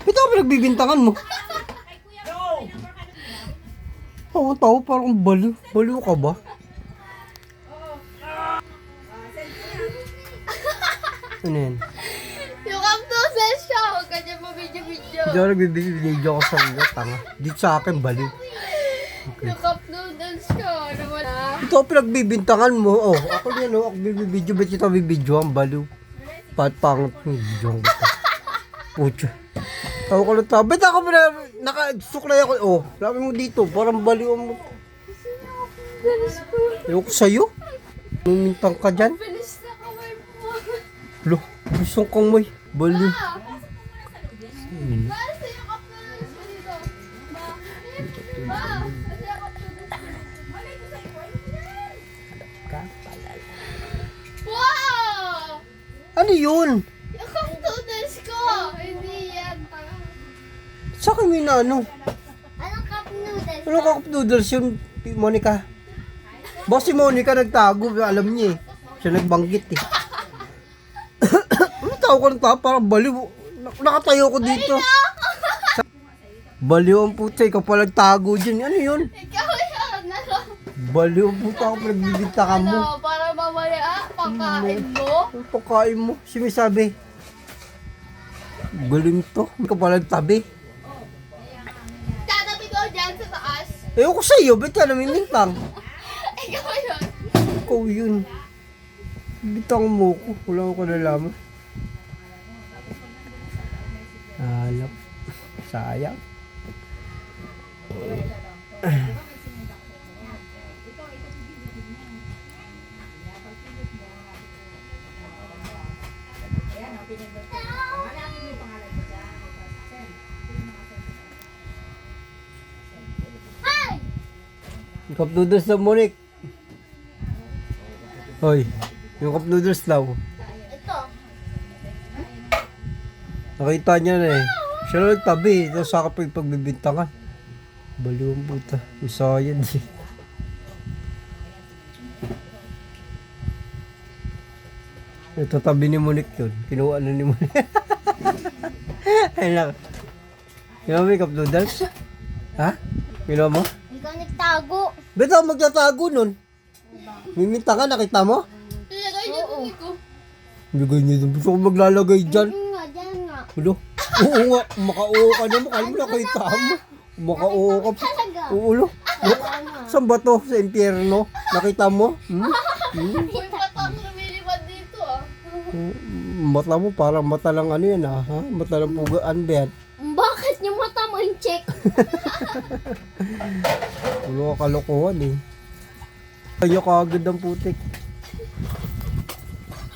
Ito ako pinagbibintangan mo. Oo, tao parang baliw. Baliw ka ba? Ano yan? Yung kaptoses siya, huwag ka niya mabidyo-bidyo. Hindi ako nagbibidyo ko sa mga tanga. Dito sa akin, baliw. Yung cup noodles ka, naman ah. Ito ako pinagbibintangan mo. Oh, ako yan oh. Ako bibidyo. Ba't ito bibidyo ang baliw? Pangit ng video ang kita. Pucha. Tawa ko lang tao. Ba't ako nakasuklay ako? Oh, labi mo dito. Parang baliw mo. Bilis ko. Ayoko sa'yo. Mumintang ka dyan. Bilis na kamay mo. Lo, gusto kong may baliw. Ba, sa yung cup noodles ko dito. Ba, sa yung cup noodles ko. Wow! Ano yun? Yung cup noodles ko! Hindi yan. Sa akin may na ano? Anong cup noodles? Ano ka cup noodles yun, Monica? Boss si Monica nagtago, alam niya eh. Siya nagbanggit eh. Ano tao ko ng tao? Parang baliw. Nakatayo ko dito. Baliw ang puta, ikaw pa nagtago dyan. Ano yun? Ikaw yan. Ano? Baliw ang puta ako pinagbibinta ka mo. Ano? Para mamaya pagkain mo? Ang pagkain mo, sinasabi. Galing to. Ikaw pa nagtabi. Tatabi ko dyan sa taas. Ayoko sa'yo, ba't ka namimintang? Ikaw yun. Ikaw yun. Bitang mo ko. Wala ko nalaman. Hanap. Sayang. Ay! Cup noodles daw, Monique. Hoy, yung cup noodles daw. Ito. Nakita niya na eh. Siya na nagtabi. Ito sa kapag pagbibintangan. Baliw ang puta. May science eh. Ito tabi ni Monique yun. Kinuha na ni Monique. Ay nak. Kinuha mo yung cup noodles? Ha? Kinuha mo? Ikaw nagtago. Ba't ako magtatago nun? Miminta ka, nakita mo? Nilagay niyo kung iko. Lagay niyo dun. Gusto ko maglalagay dyan. Nga, dyan nga. Hulo. Oo nga. Makauo ka na mo. Kaya mo nakita mo. Makauo ka. Talaga. Ulo. Saan ba to? Sa impyerno? Nakita mo? Uy, patang lumilipad dito ah. Mata mo parang mata lang ano yan ah. Ha? Mata lang pugaan ba yan? Bakit yung mata mo yung check? Ulo ka kalokohan eh. Kayo kagad ang putik.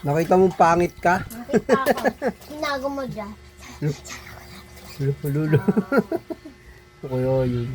Nakita mo pangit ka? Nakita ko. Tinago mo dyan. Hulo. Kaya yun.